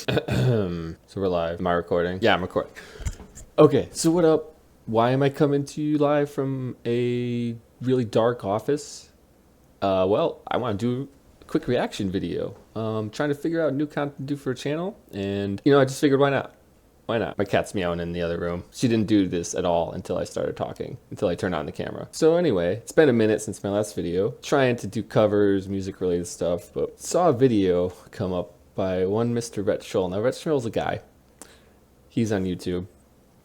So we're live. Am I recording? Yeah, I'm recording. Okay, so what up? Why am I coming to you live from a really dark office? Well, I want to do a quick reaction video. Trying to figure out new content to do for a channel, and I just figured why not? Why not? My cat's meowing in the other room. She didn't do this at all until I started talking, until I turned on the camera. So anyway, it's been a minute since my last video. Trying to do covers, music related stuff, but saw a video come up by one Mr. Rhett Shull. Now Rhett Shull's a guy. He's on YouTube.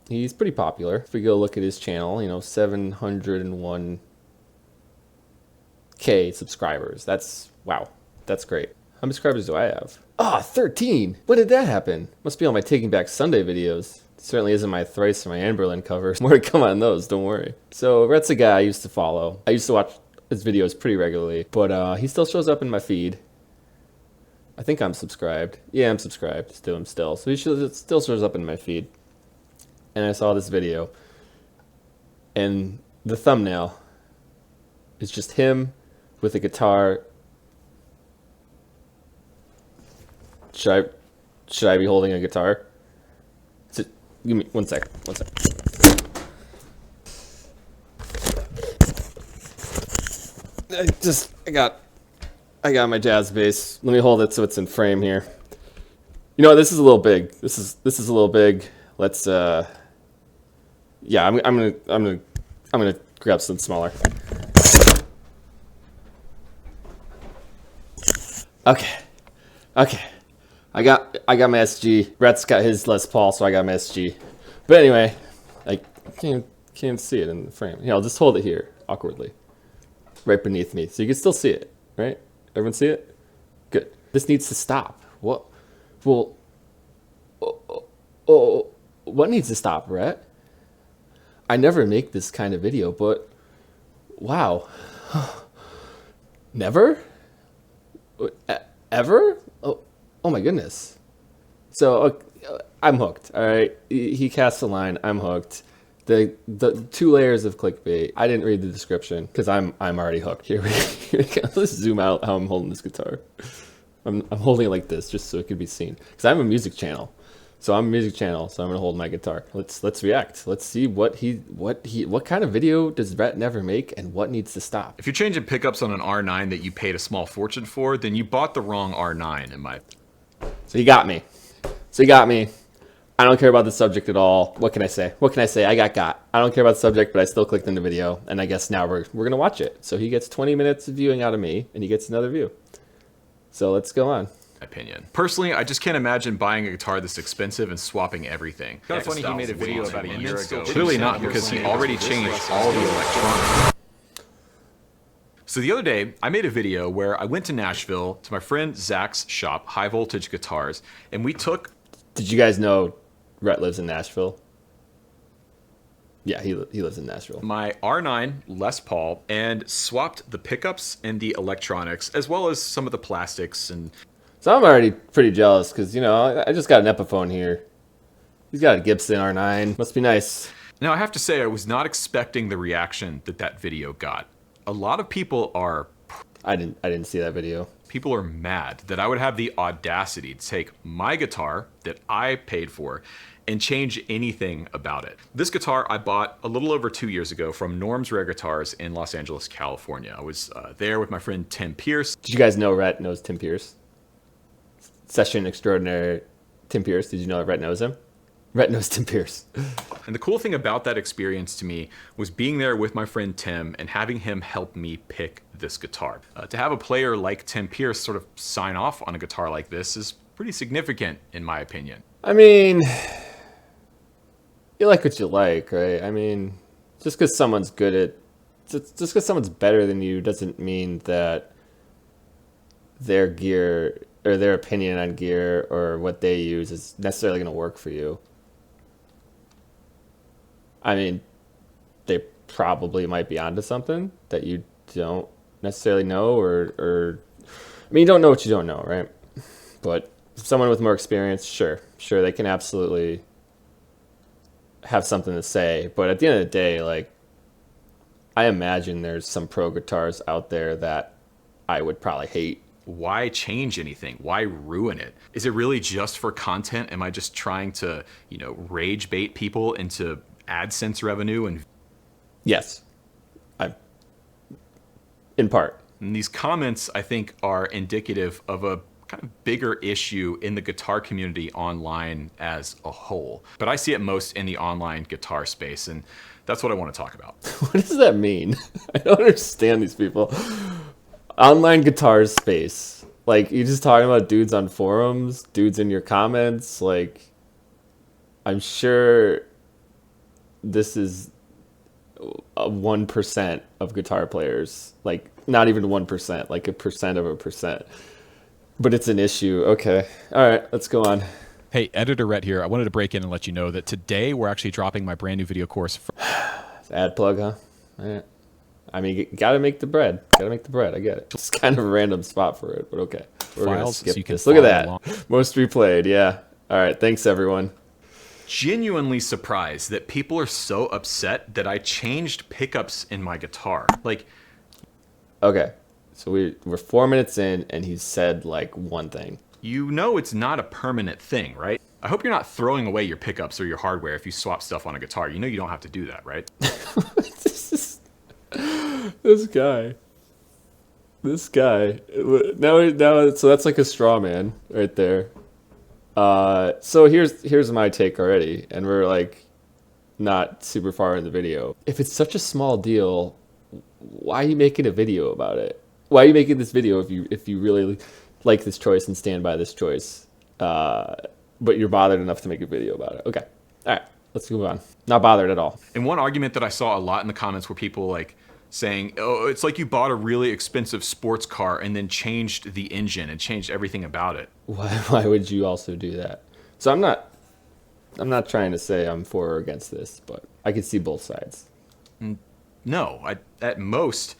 He's pretty popular. If we go look at his channel, 701K subscribers. Wow, that's great. How many subscribers do I have? 13! When did that happen? Must be on my Taking Back Sunday videos. It certainly isn't my Thrice or my Anberlin covers. More to come on those, don't worry. So Rhett's a guy I used to follow. I used to watch his videos pretty regularly, but he still shows up in my feed. I think I'm subscribed. Yeah, I'm subscribed to him still. So he still shows up in my feed. And I saw this video. And the thumbnail is just him with a guitar. Should I be holding a guitar? Give me one sec. I got my jazz bass. Let me hold it so it's in frame here. This is a little big. This is a little big. Let's yeah, I'm gonna grab something smaller. Okay. I got my SG. Rhett's got his Les Paul, so I got my SG. But anyway, I can't see it in the frame. Yeah, I'll just hold it here awkwardly, right beneath me, so you can still see it. Right? Everyone see it? Good. This needs to stop. What? Well. What needs to stop, Rhett? I never make this kind of video, but wow. Never? Ever? Oh my goodness. So I'm hooked. All right. He casts a line. I'm hooked. The 2 layers of clickbait. I didn't read the description because I'm already hooked. Here we go. Let's zoom out how I'm holding this guitar. I'm holding it like this just so it can be seen because I'm a music channel. So I'm gonna hold my guitar. Let's react. Let's see what kind of video does Rhett never make and what needs to stop. If you're changing pickups on an R9 that you paid a small fortune for, then you bought the wrong R9 in my. So he got me. I don't care about the subject at all. What can I say? I got. I don't care about the subject, but I still clicked in the video, and I guess now we're gonna watch it. So he gets 20 minutes of viewing out of me, and he gets another view. So let's go on. Opinion. Personally, I just can't imagine buying a guitar this expensive and swapping everything. Kind of funny he made a video about a year ago. Clearly not, because he already changed all the electronics. So the other day, I made a video where I went to Nashville to my friend Zach's shop, High Voltage Guitars, and we took... Did you guys know Rhett lives in Nashville? Yeah, he lives in Nashville. My R9 Les Paul and swapped the pickups and the electronics, as well as some of the plastics and... So I'm already pretty jealous because, I just got an Epiphone here. He's got a Gibson R9. Must be nice. Now, I have to say, I was not expecting the reaction that video got. A lot of people are... I didn't see that video. People are mad that I would have the audacity to take my guitar that I paid for and change anything about it. This guitar I bought a little over 2 years ago from Norm's Rare Guitars in Los Angeles, California. I was there with my friend Tim Pierce. Did you guys know Rhett knows Tim Pierce? Session extraordinaire Tim Pierce. Did you know that Rhett knows him? Rhett knows Tim Pierce. And the cool thing about that experience to me was being there with my friend Tim and having him help me pick this guitar. To have a player like Tim Pierce sort of sign off on a guitar like this is pretty significant, in my opinion. I mean, you like what you like, right? I mean, just because someone's better than you doesn't mean that their gear or their opinion on gear or what they use is necessarily going to work for you. I mean, they probably might be onto something that you don't necessarily know, or I mean, you don't know what you don't know, right? But someone with more experience, sure, they can absolutely have something to say. But at the end of the day, like, I imagine there's some pro guitars out there that I would probably hate Why change anything? Why ruin it? Is it really just for content? Am I just trying to, rage bait people into AdSense revenue? And Yes, I'm in part. these comments, I think, are indicative of a kind of bigger issue in the guitar community online as a whole. But I see it most in the online guitar space, and that's what I want to talk about. What does that mean? I don't understand these people. Online guitar space. Like, you just talking about dudes on forums, dudes in your comments. Like, I'm sure this is a 1% of guitar players. Like, not even 1%, like a percent of a percent. But it's an issue. Okay. All right, let's go on. Hey, Editor Rhett here. I wanted to break in and let you know that today we're actually dropping my brand new video course. Ad plug, huh? All right. I mean, you gotta make the bread. Gotta make the bread. I get it. It's kind of a random spot for it, but okay. We're gonna Files, skip so you can this. Look at follow that. along. Most replayed. Yeah. All right. Thanks, everyone. Genuinely surprised that people are so upset that I changed pickups in my guitar. Like, Okay. So we're 4 minutes in, and he said like one thing. it's not a permanent thing, right? I hope you're not throwing away your pickups or your hardware if you swap stuff on a guitar. You don't have to do that, right? This guy. Now. So that's like a straw man right there. So here's my take already, and we're like not super far in the video. If it's such a small deal, why are you making a video about it? Why are you making this video if you really like this choice and stand by this choice? But you're bothered enough to make a video about it. Okay. All right. Let's move on. Not bothered at all. And one argument that I saw a lot in the comments were people like saying, oh, it's like you bought a really expensive sports car and then changed the engine and changed everything about it. Why would you also do that? So I'm not trying to say I'm for or against this, but I can see both sides. No, at most,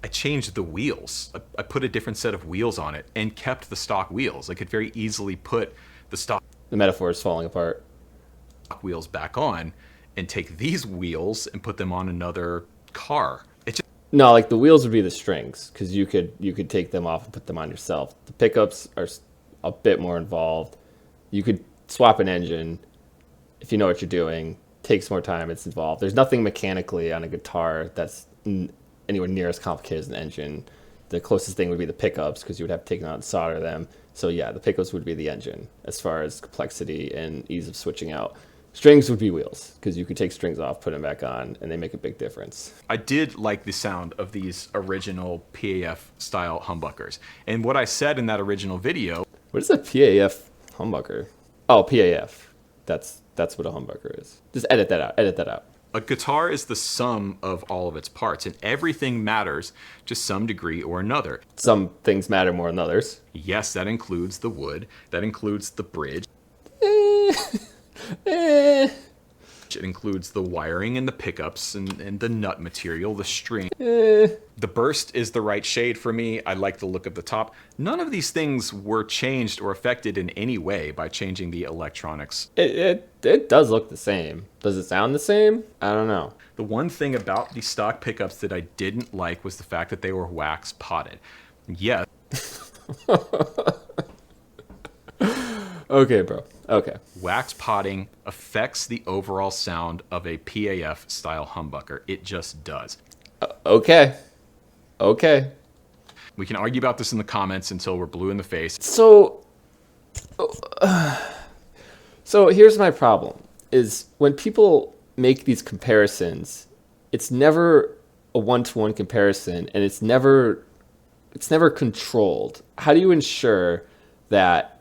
I changed the wheels. I put a different set of wheels on it and kept the stock wheels. I could very easily put the stock The metaphor is falling apart. wheels back on and take these wheels and put them on another car. No, like the wheels would be the strings, because you could take them off and put them on yourself. The pickups are a bit more involved. You could swap an engine if you know what you're doing. Takes more time. It's involved. There's nothing mechanically on a guitar that's anywhere near as complicated as an engine. The closest thing would be the pickups, because you would have to take them out and solder them. So yeah, the pickups would be the engine as far as complexity and ease of switching out. Strings would be wheels, because you could take strings off, put them back on, and they make a big difference. I did like the sound of these original PAF style humbuckers. And what I said in that original video, What is a PAF humbucker? Oh, PAF. That's what a humbucker is. Just edit that out. Edit that out. a guitar is the sum of all of its parts, and everything matters to some degree or another. Some things matter more than others. Yes, that includes the wood, that includes the bridge. It includes the wiring and the pickups and the nut material, the string. The burst is the right shade for me. I like the look of the top. None of these things were changed or affected in any way by changing the electronics. It does look the same. Does it sound the same? I don't know. The one thing about the stock pickups that I didn't like was the fact that they were wax potted. Yes. Okay, bro. Okay. Wax potting affects the overall sound of a PAF style humbucker. It just does. Okay. Okay. We can argue about this in the comments until we're blue in the face. So here's my problem, is when people make these comparisons, it's never a one-to-one comparison, and it's never controlled. How do you ensure that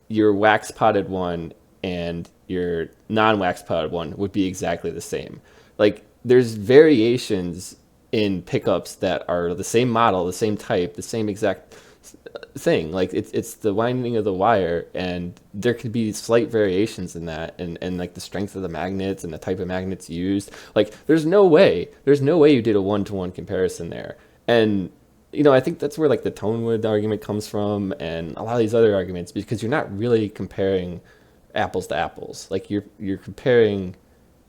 your wax potted one and your non-wax potted one would be exactly the same? Like, there's variations in pickups that are the same model, the same type, the same exact thing. Like, it's the winding of the wire, and there could be slight variations in that, and like the strength of the magnets and the type of magnets used. Like, there's no way you did a one-to-one comparison there. And I think that's where like the Tonewood argument comes from, and a lot of these other arguments, because you're not really comparing apples to apples. Like, you're comparing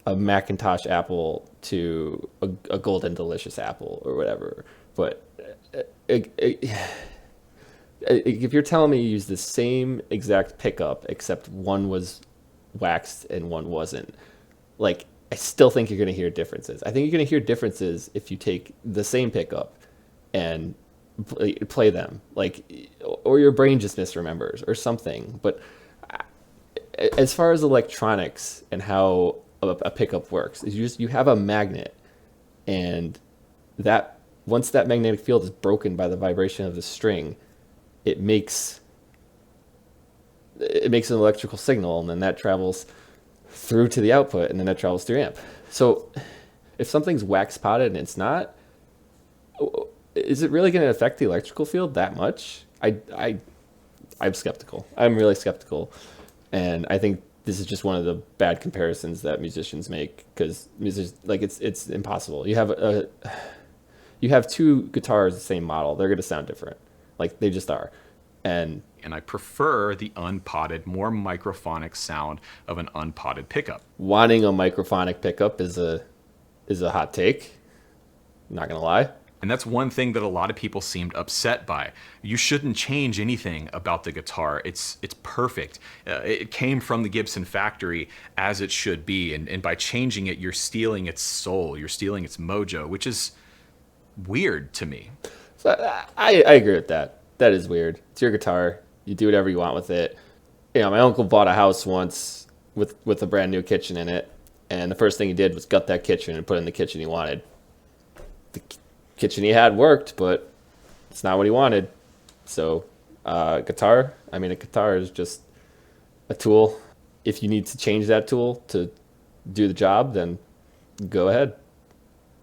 a Macintosh apple to a Golden Delicious apple or whatever. But If you're telling me you use the same exact pickup, except one was waxed and one wasn't, like, I still think you're going to hear differences. I think you're going to hear differences if you take the same pickup and play them, like, or your brain just misremembers or something. But as far as electronics and how a pickup works, is you have a magnet, and that once that magnetic field is broken by the vibration of the string, it makes an electrical signal, and then that travels through to the output, and then that travels through amp. So if something's wax potted and it's not, is it really going to affect the electrical field that much? I'm skeptical. I'm really skeptical, and I think this is just one of the bad comparisons that musicians make, because it's impossible. You have two guitars the same model, they're going to sound different. Like, they just are. And I prefer the unpotted, more microphonic sound of an unpotted pickup. wanting a microphonic pickup is a hot take. I'm not going to lie. And that's one thing that a lot of people seemed upset by. You shouldn't change anything about the guitar. It's perfect. It came from the Gibson factory as it should be. And by changing it, you're stealing its soul. You're stealing its mojo, which is weird to me. So I agree with that. That is weird. It's your guitar. You do whatever you want with it. You know, my uncle bought a house once with a brand new kitchen in it. And the first thing he did was gut that kitchen and put in the kitchen he wanted. The kitchen he had worked, but it's not what he wanted. So, a guitar is just a tool. If you need to change that tool to do the job, then go ahead.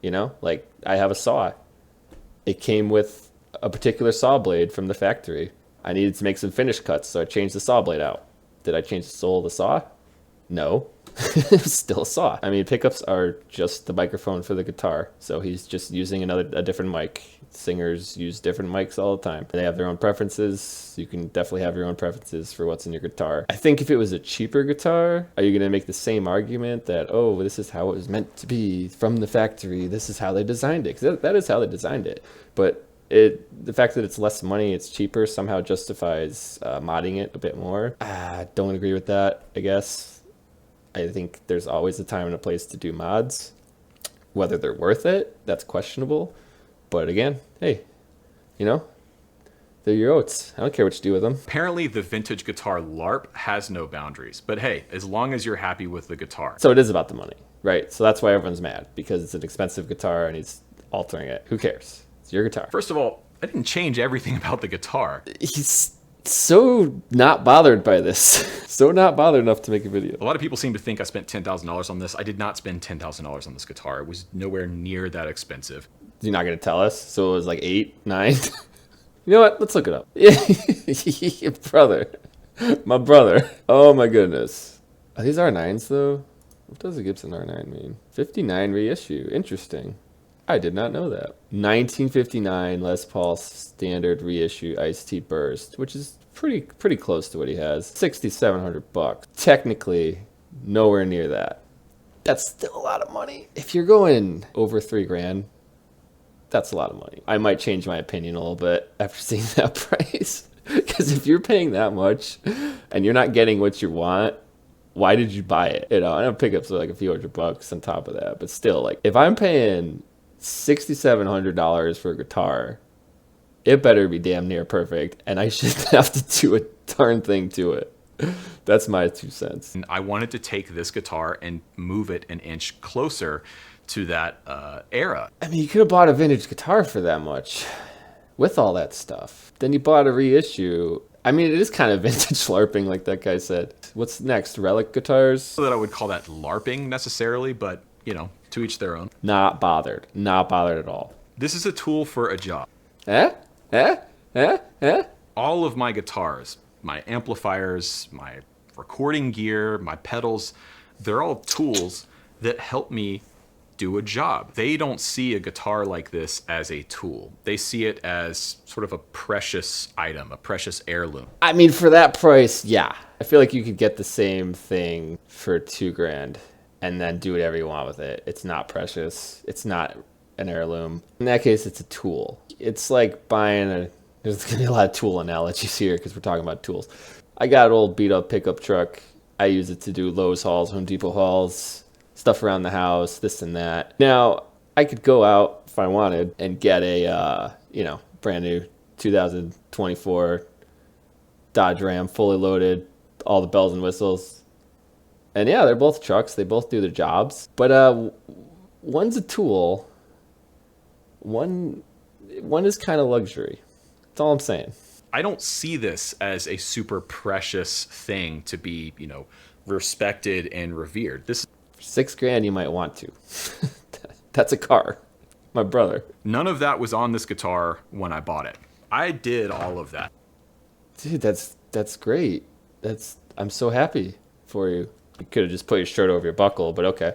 You know, like, I have a saw. It came with a particular saw blade from the factory. I needed to make some finish cuts, so I changed the saw blade out. Did I change the soul of the saw? No. It was still a saw. I mean, pickups are just the microphone for the guitar, so he's just using a different mic. Singers use different mics all the time. They have their own preferences. You can definitely have your own preferences for what's in your guitar. I think if it was a cheaper guitar, are you going to make the same argument that, oh, this is how it was meant to be from the factory, this is how they designed it? Because that is how they designed it. But the fact that it's less money, it's cheaper, somehow justifies modding it a bit more. Don't agree with that, I guess. I think there's always a time and a place to do mods. Whether they're worth it, that's questionable. But again, hey, you know, they're your oats. I don't care what you do with them. Apparently, the vintage guitar LARP has no boundaries. But hey, as long as you're happy with the guitar. So it is about the money, right? So that's why everyone's mad, because it's an expensive guitar and he's altering it. Who cares? It's your guitar. First of all, I didn't change everything about the guitar. He's so not bothered by this. So not bothered enough to make a video. A lot of people seem to think I spent $10,000 on this. I did not spend $10,000 on this guitar. It was nowhere near that expensive. You're not going to tell us? So it was like 8, 9? You know what? Let's look it up. Yeah, brother. My brother. Oh my goodness. Are these R9s though? What does a Gibson R9 mean? 59 reissue. Interesting. I did not know that. 1959 Les Paul standard reissue iced tea burst, which is pretty close to what he has. $6,700. Technically, nowhere near that. That's still a lot of money. If you're going over $3,000, that's a lot of money. I might change my opinion a little bit after seeing that price. Because if you're paying that much and you're not getting what you want, why did you buy it? You know, I know pickups are like a few $100 on top of that, but still, like, if I'm paying $6,700 for a guitar, it better be damn near perfect, and I shouldn't have to do a darn thing to it. That's my 2 cents. And I wanted to take this guitar and move it an inch closer to that era. I mean, you could have bought a vintage guitar for that much with all that stuff. Then you bought a reissue. I mean, it is kind of vintage LARPing, like that guy said. What's next? Relic guitars? So that I would call that LARPing necessarily, but, you know, to each their own. Not bothered. Not bothered at all. This is a tool for a job. All of my guitars, my amplifiers, my recording gear, my pedals, they're all tools that help me do a job. They don't see a guitar like this as a tool. They see it as sort of a precious item, a precious heirloom. I mean, for that price, yeah. I feel like you could get the same thing for $2,000 and then do whatever you want with it. It's not precious. It's not an heirloom. In that case, it's a tool. It's like buying There's going to be a lot of tool analogies here because we're talking about tools. I got an old beat up pickup truck. I use it to do Lowe's hauls, Home Depot hauls, stuff around the house, this and that. Now, I could go out if I wanted and get a, brand new 2024 Dodge Ram, fully loaded, all the bells and whistles. And yeah, they're both trucks. They both do their jobs. But one's a tool. One is kind of luxury. That's all I'm saying. I don't see this as a super precious thing to be, respected and revered. This For $6,000, you might want to. That's a car. My brother. None of that was on this guitar when I bought it. I did all of that. Dude, that's great. I'm so happy for you. You could have just put your shirt over your buckle, but okay.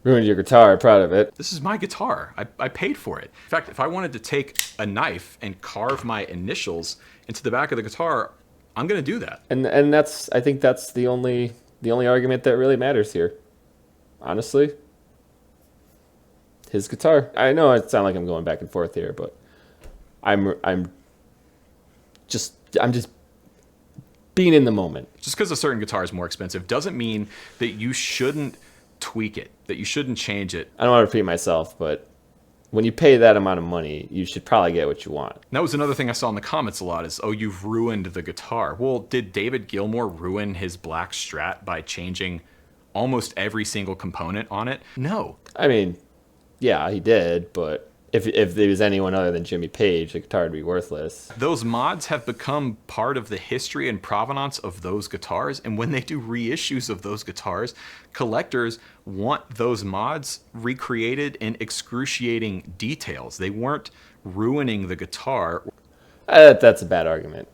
Ruined your guitar, proud of it. This is my guitar. I paid for it. In fact, if I wanted to take a knife and carve my initials into the back of the guitar, I'm going to do that. And I think that's the only argument that really matters here. Honestly. His guitar. I know it sounds like I'm going back and forth here, but I'm just being in the moment. Just because a certain guitar is more expensive doesn't mean that you shouldn't tweak it, that you shouldn't change it. I don't want to repeat myself, but when you pay that amount of money, you should probably get what you want. And that was another thing I saw in the comments a lot is, oh, you've ruined the guitar. Well, did David Gilmour ruin his black Strat by changing almost every single component on it? No. I mean, yeah, he did, but if there was anyone other than Jimmy Page, the guitar would be worthless. Those mods have become part of the history and provenance of those guitars, and when they do reissues of those guitars, collectors want those mods recreated in excruciating details. They weren't ruining the guitar. That's a bad argument.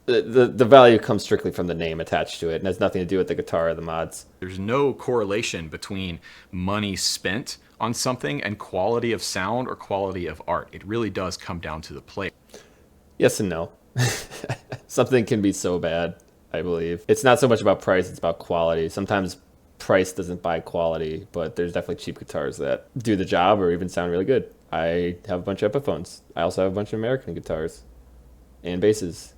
The value comes strictly from the name attached to it and has nothing to do with the guitar or the mods. There's no correlation between money spent on something and quality of sound or quality of art. It really does come down to the player. Yes and no. Something can be so bad, I believe. It's not so much about price, it's about quality. Sometimes price doesn't buy quality, but there's definitely cheap guitars that do the job or even sound really good. I have a bunch of Epiphones. I also have a bunch of American guitars and basses.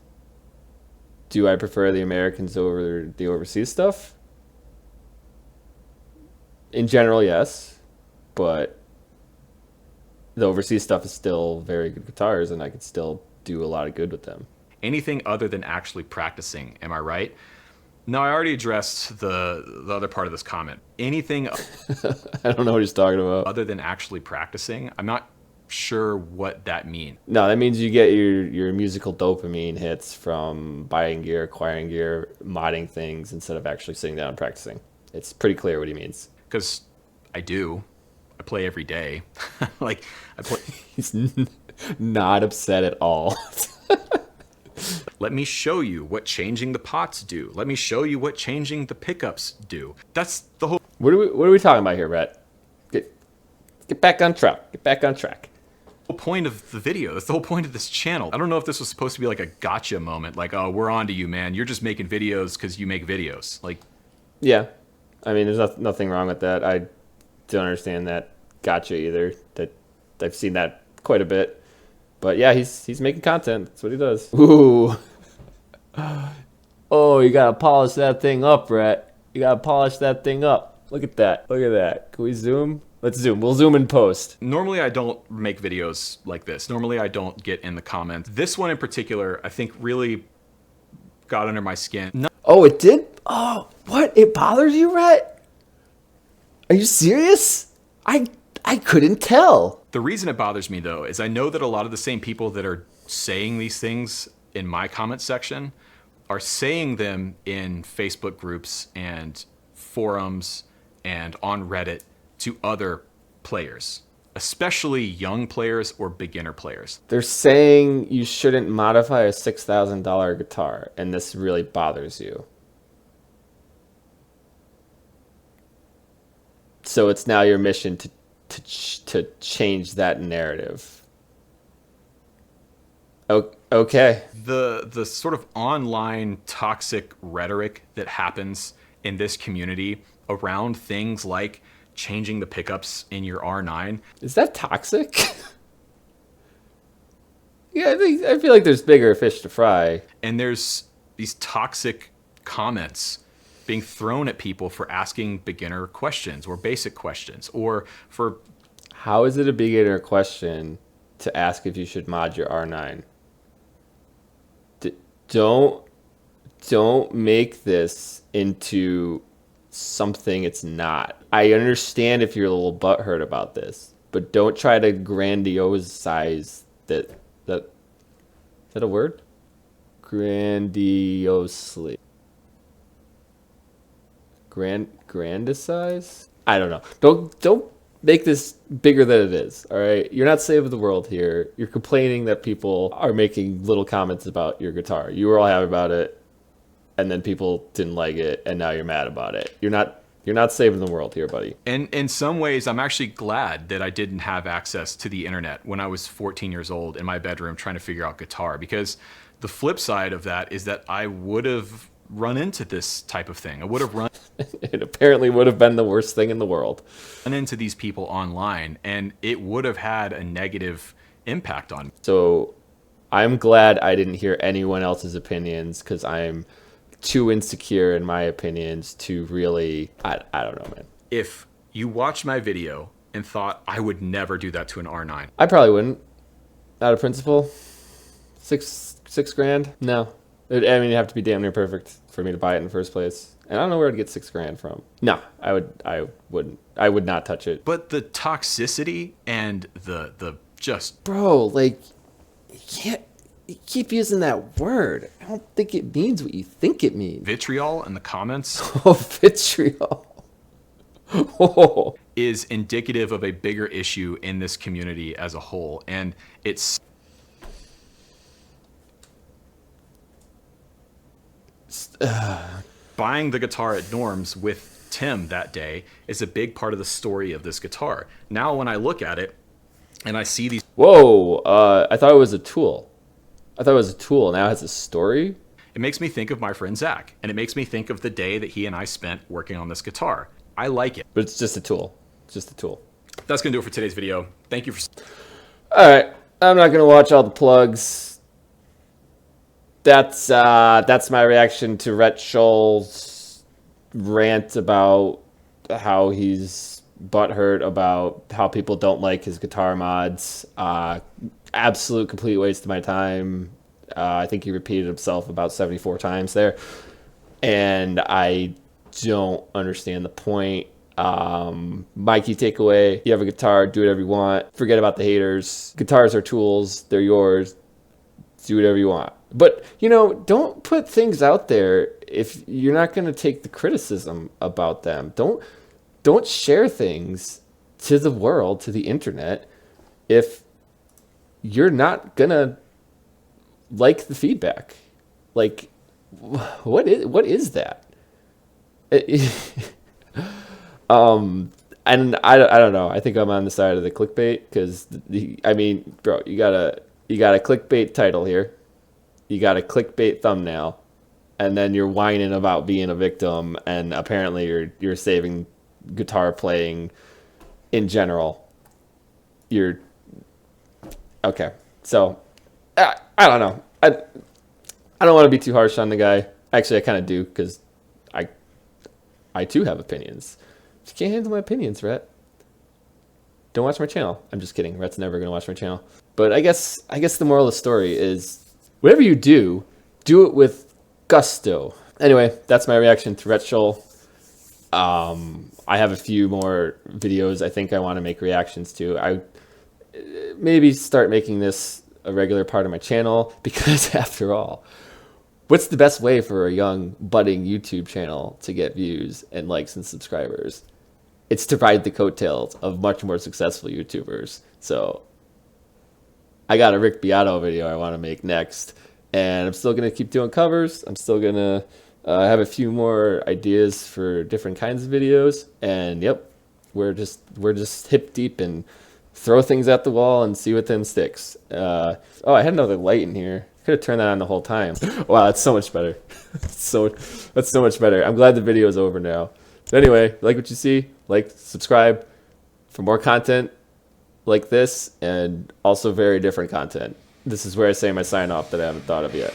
Do I prefer the Americans over the overseas stuff? In general, yes. But the overseas stuff is still very good guitars, and I could still do a lot of good with them. Anything other than actually practicing, am I right? No, I already addressed the other part of this comment. Anything I don't know what he's talking about. other than actually practicing, I'm not sure what that means. No, that means you get your musical dopamine hits from buying gear, acquiring gear, modding things instead of actually sitting down and practicing. It's pretty clear what he means. Because I do. I play every day. I play. He's not upset at all. Let me show you what changing the pots do. Let me show you what changing the pickups do. That's the whole. What are we talking about here, Rhett? Get back on track. Get back on track. Point of the video. That's the whole point of this channel. I don't know if this was supposed to be like a gotcha moment, like, oh, we're on to you, man. You're just making videos because you make videos. Like, yeah, I mean, there's nothing wrong with that. I don't understand that gotcha either. That I've seen that quite a bit, but yeah, he's making content. That's what he does. Ooh, oh, you gotta polish that thing up, Rhett. You gotta polish that thing up. Look at that. Look at that. Can we zoom? Let's zoom. We'll zoom in post. normally I don't make videos like this. Normally I don't get in the comments. This one in particular, I think really got under my skin. No, Oh, it did? Oh, what? It bothers you, Rhett? Are you serious? I couldn't tell. the reason it bothers me though is I know that a lot of the same people that are saying these things in my comment section are saying them in Facebook groups and forums and on Reddit to other players, especially young players or beginner players. They're saying you shouldn't modify a $6,000 guitar, and this really bothers you. So it's now your mission to change that narrative. Okay. The sort of online toxic rhetoric that happens in this community around things like changing the pickups in your R9. Is that toxic? Yeah, I feel like there's bigger fish to fry. And there's these toxic comments being thrown at people for asking beginner questions or basic questions or for... How is it a beginner question to ask if you should mod your R9? Don't make this into something it's not. I understand if you're a little butthurt about this, but don't try to grandiose that. Is that a word? Grandiosely. Grandicize? I don't know. Don't make this bigger than it is. All right, you're not saving the world here. You're complaining that people are making little comments about your guitar. You were all happy about it, and then people didn't like it, and now you're mad about it. You're not saving the world here, buddy. And in some ways, I'm actually glad that I didn't have access to the internet when I was 14 years old in my bedroom trying to figure out guitar, because the flip side of that is that I would have run into this type of thing. I would have run It apparently would have been the worst thing in the world. into these people online, and it would have had a negative impact on me. So I'm glad I didn't hear anyone else's opinions, because I'm too insecure in my opinions to really, I don't know, man. If you watched my video and thought I would never do that to an R9, I probably wouldn't. Out of principle. Six grand? No. I mean, it'd have to be damn near perfect for me to buy it in the first place. And I don't know where to get 6 grand from. No, I wouldn't. I would not touch it. but the toxicity and the just... Bro, like, you keep using that word. I don't think it means what you think it means. vitriol in the comments Oh, vitriol. Oh. is indicative of a bigger issue in this community as a whole. And it's... Buying the guitar at Norm's with Tim that day is a big part of the story of this guitar. Now when I look at it and I see these... Whoa, I thought it was a tool. Now it has a story? It makes me think of my friend Zach, and it makes me think of the day that he and I spent working on this guitar. I like it. But it's just a tool. That's going to do it for today's video. Thank you for... Alright, I'm not going to watch all the plugs. That's my reaction to Rhett Shull's rant about how he's butthurt about how people don't like his guitar mods. Absolute complete waste of my time. I think he repeated himself about 74 times there. And I don't understand the point. My key takeaway, you have a guitar, do whatever you want. Forget about the haters. Guitars are tools. They're yours. Do whatever you want. But, don't put things out there if you're not going to take the criticism about them. Don't share things to the world, to the internet, if you're not going to like the feedback. Like, what is that? And I don't know. I think I'm on the side of the clickbait, because bro, you got a clickbait title here. You got a clickbait thumbnail, and then you're whining about being a victim, and apparently you're saving guitar playing in general. You're okay. So I don't know. I don't want to be too harsh on the guy. Actually, I kind of do, because I too have opinions. If you can't handle my opinions, Rhett, don't watch my channel. I'm just kidding. Rhett's never gonna watch my channel. But I guess the moral of the story is, whatever you do it with gusto. Anyway, that's my reaction to Rhett Shull. I have a few more videos I think I want to make reactions to. I maybe start making this a regular part of my channel, because after all, what's the best way for a young budding YouTube channel to get views and likes and subscribers? It's to ride the coattails of much more successful YouTubers. So I got a Rick Beato video I want to make next, and I'm still going to keep doing covers. I'm still going to have a few more ideas for different kinds of videos. And yep, we're just hip deep and throw things at the wall and see what then sticks. Oh, I had another light in here. Could have turned that on the whole time. Wow, that's so much better. That's so much better. I'm glad the video is over now. So anyway, like what you see, like, subscribe for more content like this, and also very different content. This is where I say my sign off that I haven't thought of yet.